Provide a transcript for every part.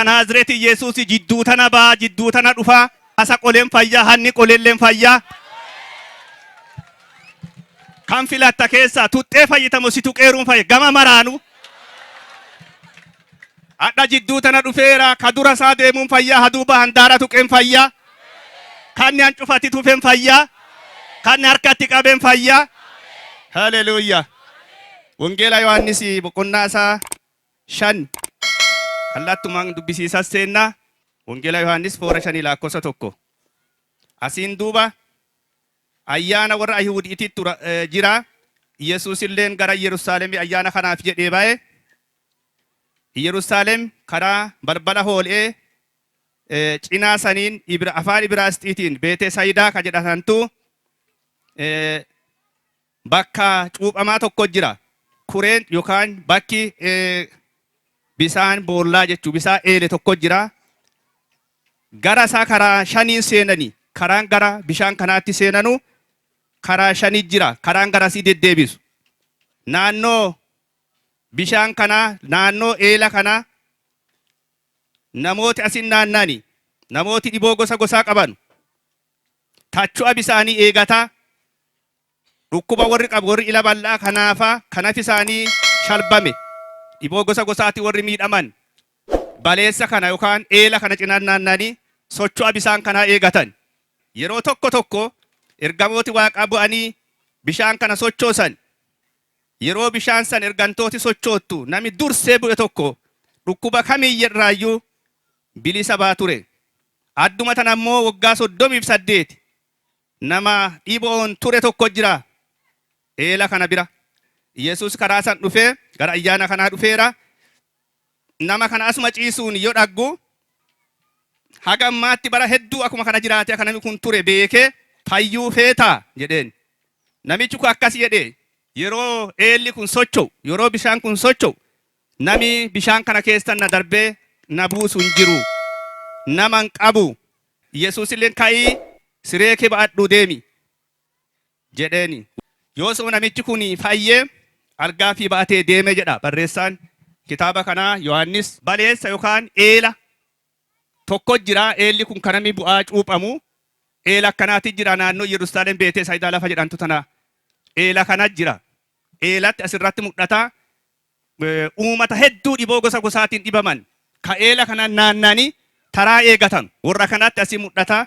Naazreeti Yesus jidduu tana baa jidduu tana dhufa asa qoleen fayyaa hanni qoleelleen fayyaa kan filatta keessa tuxxee fayyitamu si tuqeeruun fayya gama maraanu adda jidduu tana dhufeera ka dura isaa deemuun fayyaa haduuba handaara tuqeen fayyaa kan an cufatti tufeen fayyaa kan harkatti qabeen fayyaa haleluuyaa Wangeela Yohaannis boqonnaa isaa 5 kallattumaan dubbisiisaa seenna Wangeela Yohaannis 4:1 asiin duuba ayyaana warra Ayihuudiitti jira Yesus illeen gara Yerusaalem ayyaana kanaaf jedhee baay'ee Yerusaalem karaa balbala hoolee cinaa saniin afaan Ibraayisxiitiin Beetesaayidaa ka jedhatantu bakka cuuphamaa tokko jira kureen yookaan bakki bisaan boollaa jechuu bisaan eele tokko jira gara isaa karaa 5 seenanii karaan gara bishaan kanaatti seenanu karaa 5 jira karaan gara si deddeebisu naannoo bishaan kana naannoo eela kana namooti asin naannani namooti dhiboo gosa gosaa qaban tachuu bisaanii eegata dhukkuba warri qabu warri ila bal'aa kanaafa kanaf isaanii shalbame dhiboo gosa gosaati warri miidhaman baleessa kana yookaan eela kana cinaan naannani socho'a bishaan kana eegatan yeroo tokko ergamooti waaqaa bu'anii bishaan kana sochoosan yeroo bishaan san ergantooti sochoottu nami dursee bu'e tokko dhukkuba kamiyyirraayyuu bilisa baa ture adduma tan ammoo waggaa 38 nama dhiboon ture tokko jira eela kana bira Yesus karaa san dhufee gara ayyaana kanaa dhufeera nama kana asuma ciisuun yoo dhaggu hagammaatti bara hedduu akkuma kana jiraate akka nami kun ture beekee Fayyuu Feetaa jedheen namichi kun akkas jedhee yeroo eelli kun socho'u yeroo bishaan kun socho'u nami bishaan kana keessan na darbee na buusu hin jiru naman qabu Yesus illeen ka'ii siree kee ba'adhu deemi jedheeni yoosoo namichi kun fayyee algaa fi baatee deeme jedha barreessaan kitaaba kanaa Yohaannis baleessa yookaan eela tokko jira eelli kun kanami bu'aa cuuphamu eela akkanaatti jira naannoo Yerusaalem Beetesaayidaa lafa jedhantu tana eela kana jira eelatti asirratti mul'ata uumata hedduu dhiboo gosa gosaatiin dhibaman ka eela kana naannanii taraa eegatan warra kanatti asii mul'ata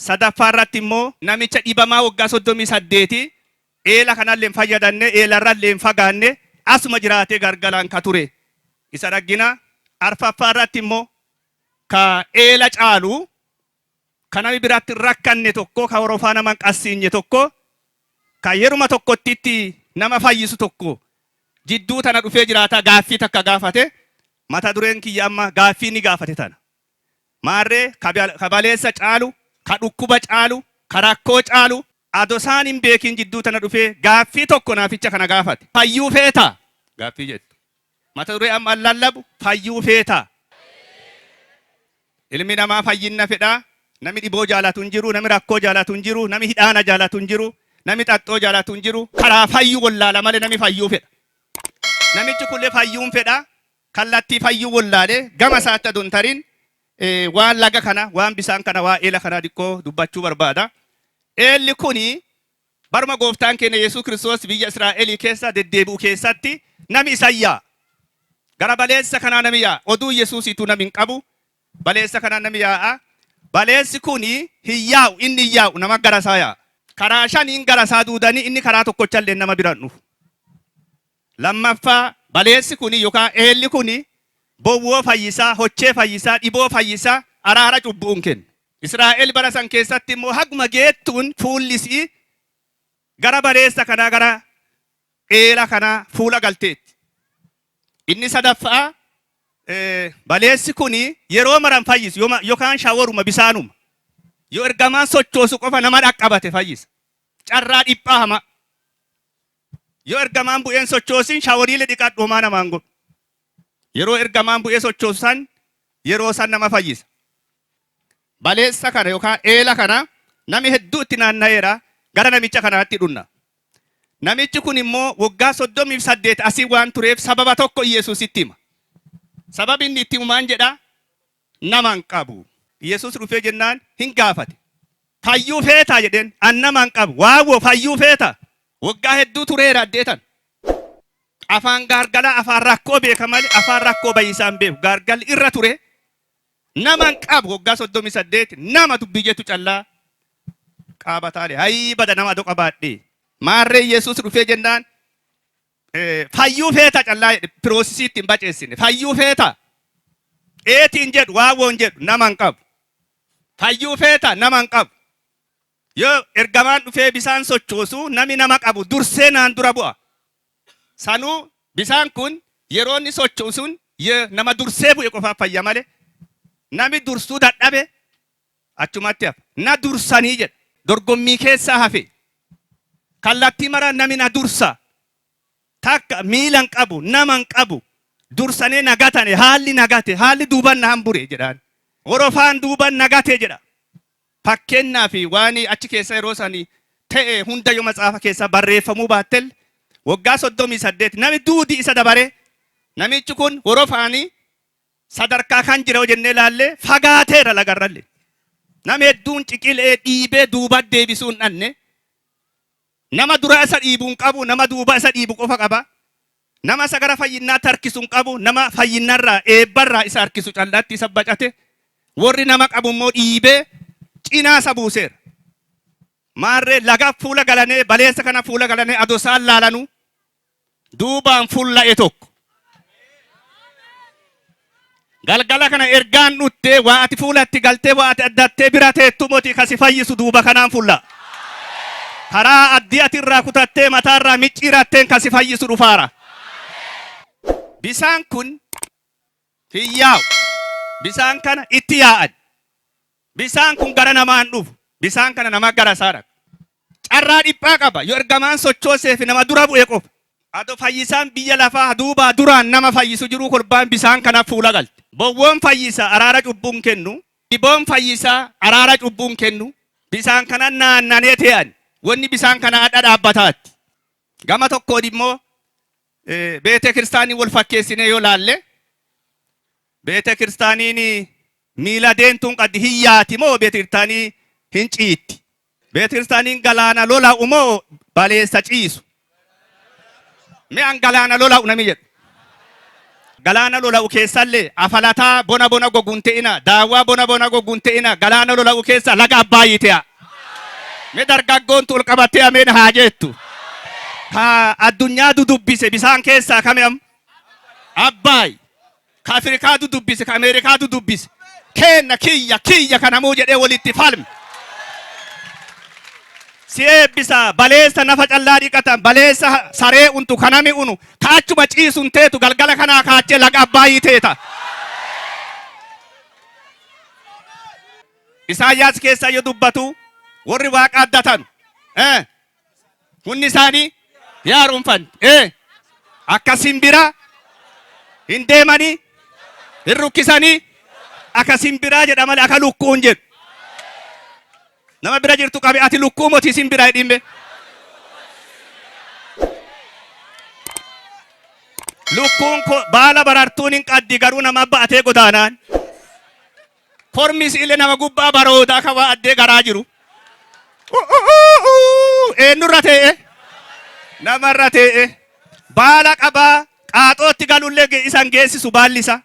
sadaffaarratti immoo namicha dhibamaa waggaa 38 eela kanallee fayyadamne eelarrallee fagaanne asuma jiraatee gargalaan ka ture isa raggina arfaffaarratti immoo ka eela caalu kanami biratti rakkanne tokko ka horofaa nama qassiinye tokko ka yeruma tokkottitti nama fayyisu tokko jidduu tana dhufee jiraata gaaffii takka gaafate mata dureen kiyya amma gaaffii ni gaafate tana maarree ka baleessa caalu ka dhukkuba caalu ka rakkoo caalu adosaan hin beekin jidduu tana dhufee gaaffii tokko naaficha kana gaafate Fayyuu Feetaa gaaffii jettu mata duree amma lallabu Fayyuu Feetaa ilmi namaa fayyinna fedhaa nami dhiboo jaalatu hin jiru nami rakkoo jaalatu hin jiru nami hidhaana jaalatu hin jiru nami xaxxoo jaalatu hin jiru karaa fayyuu wallaala malee nami fayyuu fedha namichi kullee fayyuun fedha kallattii fayyuu wallaale gama isaatti adon tarin waan laga kana waan bisaan kana waa eela kana dikkoo dubbachuu barbaada eelli kuni barma gooftaan keenya Yesus Kiristoos biyya Israa'elii keessa deddeebi'u keessatti nami isayyaa gara baleessa kana nami yaa oduu Yesuusiitu nami hin qabu baleessa kana nami yaa'a baleessi kuni hiyyaa'u inni hiyyaa'u nama gara isaa yaa'a karaa 5 gara isaa duudanii inni karaa tokkochallee nama biraan dhufu lammaffaa baleessi kuni yookaan eelli kuni bowwoo fayyisaa hochee fayyisaa dhiboo fayyisaa araara cubbuun kenna Israa'el bara san keessatti immoo haguma geettuun fuullisii gara baleessa kanaa gara eela kanaa fuula galteetti inni sadaffaa baleessi kuni yeroo maran fayyisu yookaan shaaworuma bisaanuma yoo ergamaan sochoosu qofa nama dhaqqabate fayyisa carraa dhiphaa hama yoo ergamaan bu'een sochoosin shaaworiilee dhiqadhu homaa namaan godhu yeroo ergamaan bu'ee sochoosan yeroo san nama fayyisa baleessa kana yookaan eela kana nami hedduu itti naanna'eera gara namicha kanaatti dhunna namichi kun immoo waggaa 38 asii waan tureef sababa tokko Yesuusitti hima sababni inni itti himaan jedha naman qabu. Yesus dhufee jennaan hin gaafate. Fayyuu feetaa jedheen an naman qabu. Waawoo fayyuu feetaa. Waggaa hedduu tureera addeetan. Afaan gaargala afaan rakkoo beeka malee afaan rakkoo bayyisaan beeku. Gaargalli irra ture. Naman qabu waggaa 38 nama dubbii jettu callaa qaabataale. Hayyi bada nama doqa baadhee. Maarree Yesus dhufee jennaan fayyuu feetaa callaa piroosisiitti hin baceessine. Fayyuu feetaa. Eetiin jedhu waawoon jedhu naman qabu. Fayyuu feetaa naman qabu. Yoo ergamaan dhufee bisaan sochoosu nami nama qabu dursee naan dura bu'a. Sanuu bisaan kun yeroo inni sochoosuun nama dursee bu'e qofaaf fayya malee nami dursuu dadhabe achumatti hafa. Na dursanii jedha. Dorgommii keessaa hafe. Kallattii mara nami na dursa. Takka miilan qabu naman qabu. Dursanii nagatane haalli nagate haalli duuban na hambure jedhaan. Horofaan duuban nagate jedha. Fakkeenyaa fi waan achi keessa yeroo sanii ta'e hunda yoo matsaafa keessa barreeffamuu baattel waggaa 38 nami duudi isa dabare namichi kun horofaanii sadarkaa kan jira jennee laallee fagaateera lagarralle. Nami hedduun ciqilee dhiibee duuba deebisuun dhanne nama dura isa dhiibuun qabu nama duuba isa dhiibu qofa qaba. Nama sagara fayyinaa harkisuun qabu nama fayyinarraa eebbarraa isa harkisu callaatti isa bacate warri nama qabu immoo dhiibee cinaa isa buuseera. Maarree laga fuula galanee baleessa kana fuula galanee adosaan laalanu duubaan fuulla'e tokko. Galgala kana ergaan dhuttee waa ati fuulatti galtee waa ati addattee bira teettu mootii kasi fayyisu duuba kanaan fuulla. Karaa addii ati irraa kutattee mataarraa micciiratteen kasi fayyisu dhufaara. Bisaan kun hiyyaa'u. Bisaan kana itti yaa'an. Bisaan kun gara namaan dhufu. Bisaan kana nama gara saara. Carraa dhiphaa qaba. Yoo ergamaan sochooseef nama dura bu'e qofa. Ado fayyisaan biyya lafaa duubaa duraan nama fayyisu jiru kolbaan bisaan kana fuula galte. Bowwoon fayyisa araara cubbuun kennu. Diboon fayyisaa araara cubbuun kennu. Bisaan kana naannanee ta'an. Wanni bisaan kana adda dhaabbataatti. Gama tokkoon immoo beete kiristaanii wal fakkeessine yoo laalle. Beete kiristaaniin miila deentuun qaddi hiyyaati moo beete kiristaanii hin ciitti. Beete kiristaaniin galaana lola'u moo baleessa ciisu. Mi'aan galaana lola'u nami jedhu. Galaana lola'u keessallee afalataa bona goguun ta'ina daawwaa bona goguun ta'ina galaana lola'u keessa laga abbaayii ta'a. Me dargaggoon tul qabattee ameen haa jettu. Ka addunyaa dudubbise bisaan keessaa kami'am abbaay. Ka Afrikaa dudubbise ka Ameerikaa dudubbise. Kenna kiyya kanamuu jedhee walitti falme. Si eebbisa baleessa nafa callaa dhiqatan baleessa saree untu kanami unu kaachuma ciisun teetu galgala kanaa kaachee laga abbaayii teeta. Isaayyaas keessa yoo dubbatu warri waaqa addatan hunni isaanii yaarumfan akka simbira hin deemanii hin rukkisanii akka simbiraa jedha malee akka lukkuun jedhu. Nama bira jirtu qabe ati lukkuu mootii simbiraa dhimbe. Lukkuun baala barartuun hin qaddi garuu nama baatee godaanaan. Kormis illee nama gubbaa baroodaa akka waa addee garaa jiru. Eenyurra ta'e namarra ta'e baala qabaa qaaxootti galullee isan geessisu baallisa.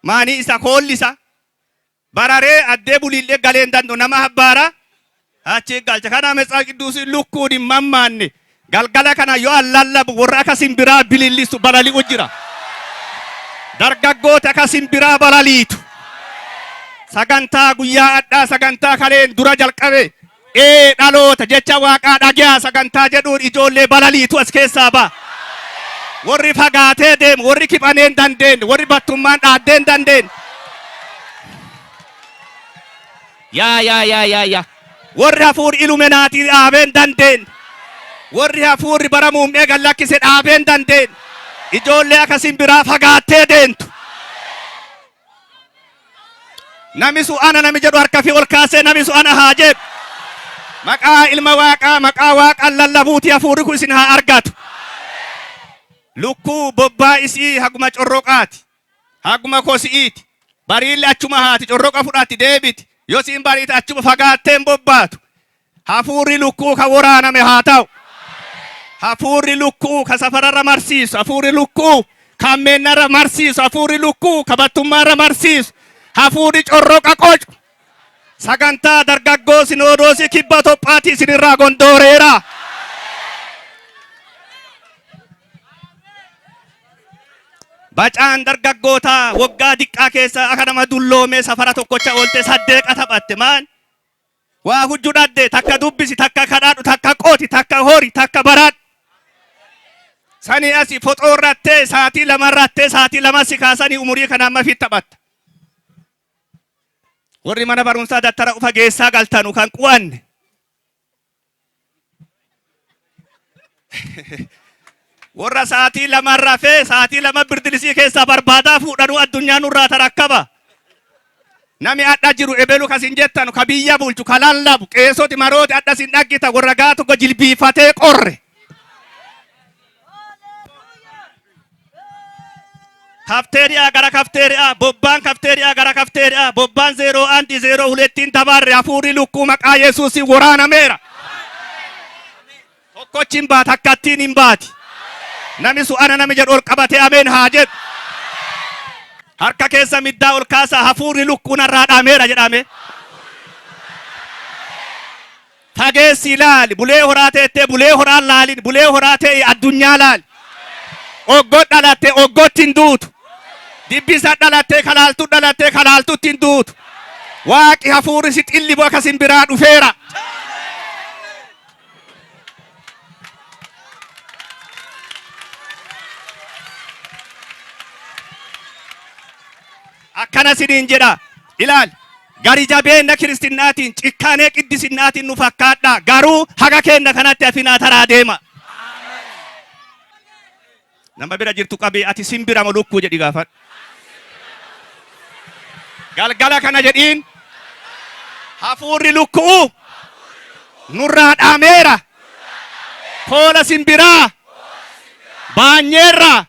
Maanii isa koollisa. Bararee addee buliillee galeen danda'u nama habbaara. Achi galcha kana Metsaafa Qidduusiin lukkuun hin mammaanne galgala kana yoo allallabu warra akka simbiraa bilillisu balali'u jira. Dargaggoota akka simbiraa balaliitu. Sagantaa guyyaa addaa sagantaa kaleen dura jalqabe dhaloota jecha waaqaa dhagaa sagantaa jedhuun ijoollee balaliitu as keessaa ba'a. Warri fagaatee deemu warri kiphanee hin dandeenye warri battummaan dhaaddee hin dandeenye. Yaa. Warri hafuurri iluminaatii dhaabee hin dandeenye. Warri hafuurri bara muummee gallakkise dhaabee hin dandeenye. Ijoollee akka simbiraa fagaattee deemtu. Nami su'ana nami jedhu harka fi ol kaasee nami su'ana haa jedhu. Maqaa ilma waaqaa maqaa waaqaan lallabuuti hafuurri kun isin haa argatu. Lukkuu bobbaa isii haguma corroqaati. Haguma kosi'iiti. Bariilli achuma haati corroqa fudhatti deebiti. Yoo siin bariite achuma fagaatteen bobbaatu. Hafuurri lukkuu ka waraaname haa ta'u. Hafuurri lukkuu ka safararra marsiisu. Hafuurri lukkuu ka ammeenarra marsiisu. Hafuurri lukkuu ka battummaarra marsiisu. Hafuurri corroqa qocu. Sagantaa dargaggoo sinodoosii kibba Itoophiyaatii isinirraa gondooreera. Bacaan dargaggoota waggaa diqqaa keessa akka nama dulloomee safara tokkocha oolte saddeeqa taphatte maan. Waa hujjudhadde takka dubbisi takka kadhaadhu takka qooti takka hori takka baraadhu. Sani asi foxoorrattee saatii lamarrattee saatii lama si kaasanii umurii kana amma fi taphatta. Warri mana barumsaa dattara ufa geessaa galtanu kan quwanne. Warra saatii lama rafee saatii lama birdilisii keessa barbaadaa fuudhanuu addunyaa nurraa tarakkaba. Nami adda jiru ebelu kasin jettanu ka biyya bulchu ka lallabu qeesoti marooti adda sin dhaggita warra gaa tokko jilbiifatee qorre. Kafteeriyaa gara kafteeriyaa bobbaan kafteeriyaa gara kafteeriyaa bobbaan 0102 tabarre hafuurri lukkuu maqaa Yesuusiin waraanameera. Tokkochiin baata akkattiin hin baati. Nami su'ana nami jedhu ol qabatee ameen haa jedhu. Harka keessa middaa ol kaasaa hafuurri lukkuu narraa dhaameera jedhame. Fageessi ilaali bulee horaa teettee bulee horaan laalin bulee horaa ta'e addunyaa laali. Oggot dhalattee oggottiin duutu. Dibbisa dhalattee kalaaltuttiin duutu. Waaqi hafuurri si xilli boka simbiraa dhufeera. Akkana siniin jedha ilaali gari jabeenna kiristinnaatiin cikkaanee qiddisinnaatiin nu fakkaadha garuu haga keenna kanatti hafinaa taraa deema. Nama bira jirtu qabii ati simbira moo lukkuu jedhi gaafadhu. Galgala kana jedhiin hafuurri lukkuu nurraa dhaameera. Koola simbiraa baanyeerra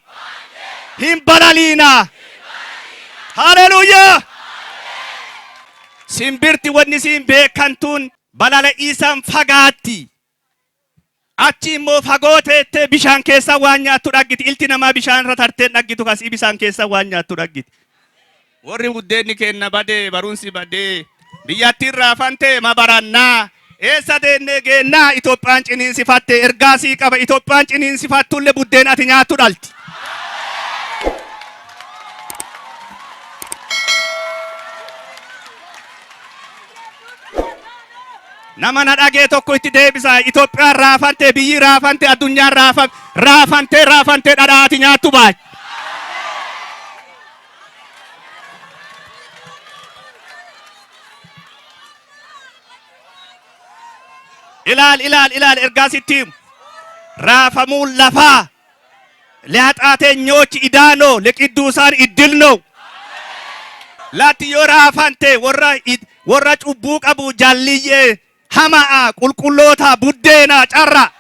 hin balaliinaa. Hallelujah! Simbirti wanni siin beekantuun balala isaan fagaatti. Achi immoo fagoo teettee bishaan keessa waan nyaattu dhaggiti. Ilti namaa bishaan irra tartee dhaggitu kasii bishaan keessa waan nyaattu dhaggiti. Warri buddeenni kenna badee barumsi badee biyyattiin raafante ma barannaa. Eessa deennee geennaa Itoophiyaan ciniinsifatte ergaasii qaba. Itoophiyaan ciniinsifattullee buddeen ati nyaattu dhalti. Nama na dhagee tokko itti deebisa. Itoophiyaan raafante biyyi raafante addunyaan raafante dhadhaati nyaattu baay. ilaal ergaasittiin raafamuun lafaa leexaatee nyoochi idaanoo leqidduusaan iddilnoo. Laatti yoo raafante warra cubbuu qabu jalliyyee hamaa qulqulloota buddeena carra.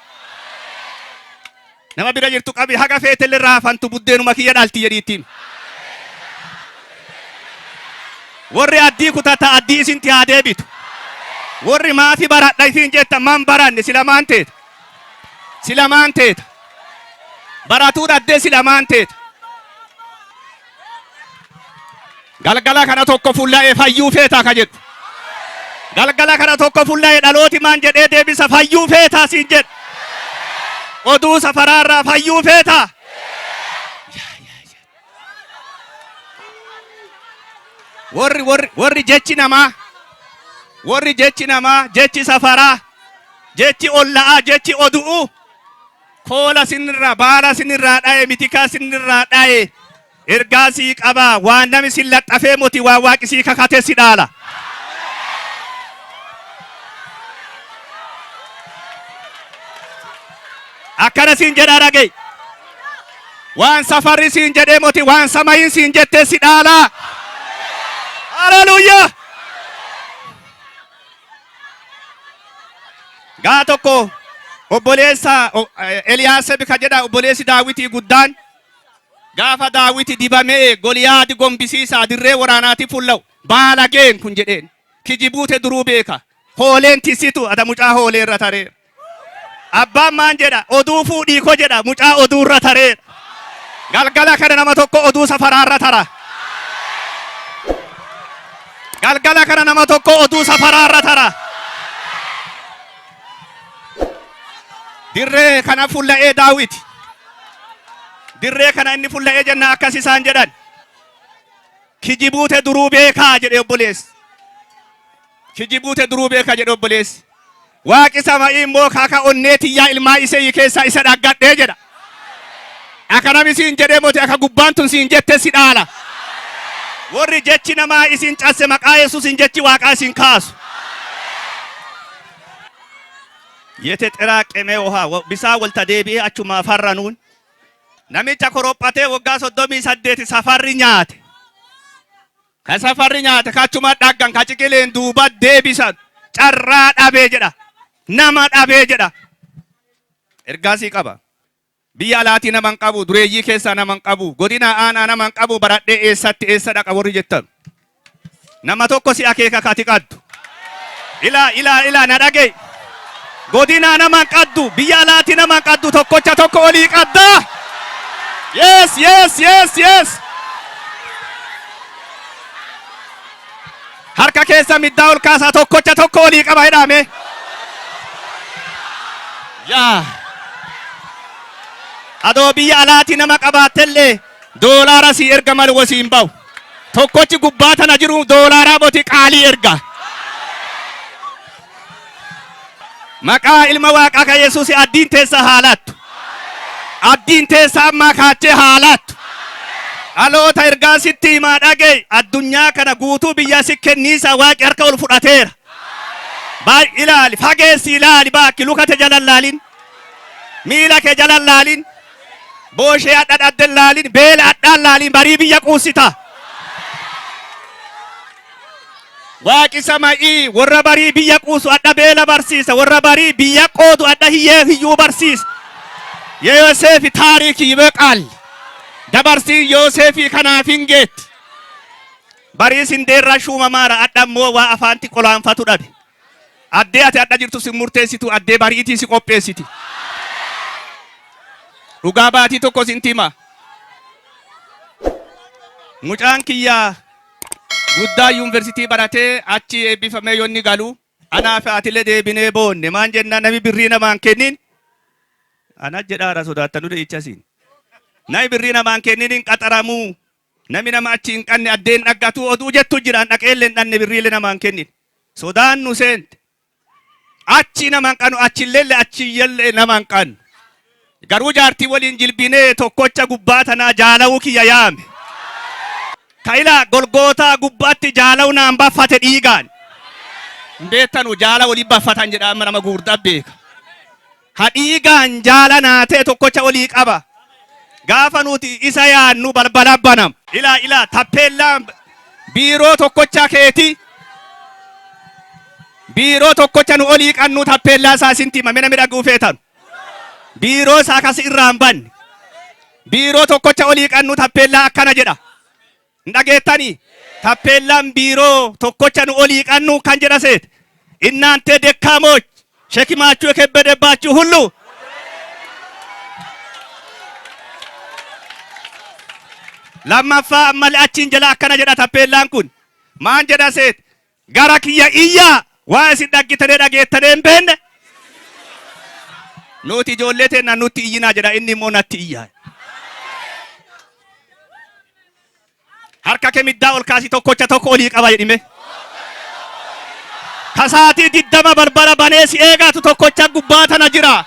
Nama bira jirtu qabi haga feetelle raafantu buddeenuma kiyya dhalti jedhiittiin. Warri addii kutata addii isinti haa deebitu. Warri maafi baradha isin jetta man baranne silamaan teeta. Baratuu dhaddee silamaan teeta. Galgala kana tokko fullaa'ee fayyuu feetaa ka jedhu. Galgala kana tokko fullaa'ee dhalooti maan jedhee deebisa fayyuu feetaa siin jedhu. Oduu safaraarraa fayyuu feetaa. Warri jechi namaa, jechi safaraa, jechi olla'aa, jechi odu'u. Koola sinirraa, baala sinirraa dha'e, mitikaa sinirraa dha'e. Ergaasii qaba waan nami sin laxxafee moti waan waaqisii kakate si dhaala. Akkana siin jedhaa dhagee. Waan safarri siin jedhee moti waan samayin siin jettee si dhaala. Hallelujah! Gaa tokko obboleessa Eliyaaseb ka jedha obboleessi Daawitii guddaan Gaafa Daawiti dibamee Goliyaadi gombisiisaa dirree waraanaati fullaa'u baalageen kun jedheen kijibuute duruu beeka hooleen tisitu ada mucaa hooleerra tareera. Abbaan maan jedha oduu fuudhii ko jedha mucaa oduurra tareera. Galgala kana nama tokko oduu safaraarra tara. Galgala kana nama tokko oduu safaraarra tara. Dirree kana fulla'ee Daawiti. Dirree kana inni fulla'ee jenna akkas isaan jedhan. Kijibuute duruu beekaa jedhe obboleessi. Kijibuute duruu beekaa jedhe obboleessi. Waaqi samii immoo kaaka onneetiyyaa ilmaa isee keessa isa dhaggadhee jedha. Akkanami siin jedhee mootii akka gubbaan tun siin jette si dhaala. Warri jechi namaa isin casse maqaa Yesuusin jechi Waaqaa isin kaasu. Yete xiraaqemee ohaa bisaa walta deebi'ee achuma farranuun. Namicha korophatee waggaa 38 safarri nyaate. Ka safarri nyaate kachuma dhaggan ka ciqileen duuba deebisan carraa dhabee jedha. Nama dhabee jedha. Ergaasii qaba. Biyya alaatii naman qabu, dureeyyii keessaa naman qabu, godina aanaa naman qabu baradhee eessatti eessa dhaqa warri jettan. Nama tokko si akeeka kati qaddu. Ilaa na dhagee. Godina naman qaddu, biyya alaatii naman qaddu tokkocha tokko olii qaddaa. Yes. Harka keessa middaa ol kaasaa tokkocha tokko olii qaba jedhame. Yaa. Adoo biyya alaatii nama qabaatellee doolaara si erga malu wasiin bahu. Tokkochi gubbaa tana jiru doolaaraa boti qaalii erga. Maqaa ilma Waaqaa kan Yesuus addiin teessa haalattu. Addiin teessa ammaa kaachee haalattu. Aloota ergaa sitti himaa dhagee addunyaa kana guutuu biyya si kenniisa Waaqi harka ol fudhateera. Baay ilaali fageessi ilaali baakki lukate jalan laalin. Miila kee jalan laalin. Booshee adda addan laalin beela addaan laalin barii biyya quusita. Waaqi samii warra barii biyya quusu adda beela barsiisa warra barii biyya qoodu adda hiyyuu barsiisa. Yoosefi taarikii beqaal dabarsii Yoosefi kanaaf hin geetti. Barii sindeerra shuuma maara adda immoo waa afaanti qolaanfatu dhabe. Addee ati adda jirtu si murteessitu addee bariitii si qopheessiti. Dhugaa baatii tokko sintima. Mucaan kiyyaa guddaa yuunivarsiitii baratee achi eebbifamee yonni galu anaaf atilee deebinee boonne maan jenna nami birrii namaan kennin. Ana jedhaara sodaattanu dee'ichasiin. Nami birrii namaan kennin qaxaramuu. Nami nama achi hin qanne addeen dhaggatu oduu jettu jiraan dhaqeellee hin dhanne birriilee namaan kennin. Sodaan nu seente. Achi namaan qanu achilleelle achiyyellee namaan qanu. Garuu jaartii waliin jilbinee tokkocha gubbaa tanaa jaalawuu kiyya yaame. Kaila Golgootaa gubbaatti jaalawu naan baffate dhiigaan. Beektanu jaala waliin baffatan jedha nama gurguddaa beeka. Ha dhiigaan jaala naatee tokkocha olii qaba. Gaafa nuti isa yaannu balbala banam. Ilaa tappeellaan biiroo tokkocha keeti. Biiroo tokkocha nu olii qannu tappeellaa isaa sinti mamena midhaguu feetan. Biiroo isaa kas irraan banne. Biiroo tokkocha olii qannu tappeellaa akkana jedha. Ndageettanii tappeellaan biiroo tokkocha nu olii qannu kan jedha seet. Innaante dekkaamoch shekimaachuu ekebbede baachuu hullu. Lammaffaa ammallee achiin jala akkana jedha tappeellaan kun. Maan jedha seet gara kiyya iyyaa waa isin dhaggitanii dhageettanee hin beenne. Nuti ijoollee teennaan nutti iyyinaa jedha inni immoo natti iyyaa. Harka kee middaa ol kaasii tokkocha tokko olii qaba jedhime. Kasaatii 20 balbala banee si eegaatu tokkocha gubbaa tana jira.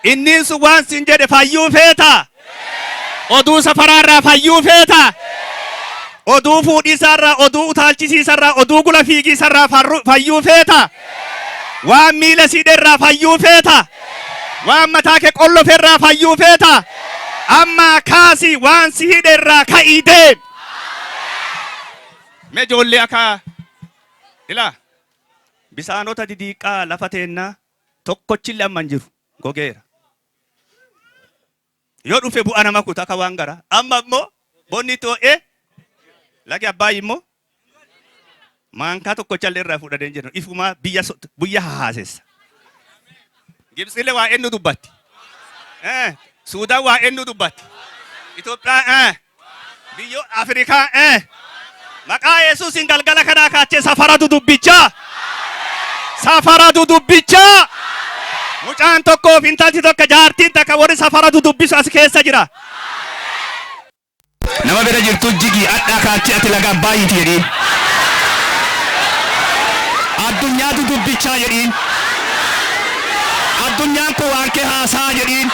Innin sun waan sin jedhe fayyuu feetaa. Oduu safaraarraa fayyuu feetaa. Oduu fuudhiisarraa, oduu utaalchisiisarraa, oduu gula fiigiisarraa fayyuu feetaa. Waan miila siidherraa fayyuu feetaa. Waan mataa kee qolloferraa fayyuu feetaa. Amma kaasi waan si hidherraa ka'ii deem. Me ijoollee akka ilaa bisaanota didiiqaa lafa teennaa tokkochillee amma hin jiru gogeera. Yoo dhufe bu'aa nama kutaa akka waan garaa. Amma immoo bonni too'ee lagi abbaa immoo maankaa tokkochallee irraa fudhatee jiru. Ifumaa biyya haasessa. Gibsiilee waa eenyu dubbatti. Suudaan waa eenyu dubbatti. Itoophiyaan biyyo Afrikaa maqaa Yesuusin galgala kanaa kaachee safaratu dubbichaa. Safaratu dubbichaa. Mucaan tokkoof intalti tokko jaartiin takka warri safaratu dubbisu as keessa jira. Nama bira jirtu jigi adda kaachee ati laga baay'iti jedhiin. Addunyaatu dubbichaa jedhiin. Addunyaan koo waan kee haasaa jedhiin.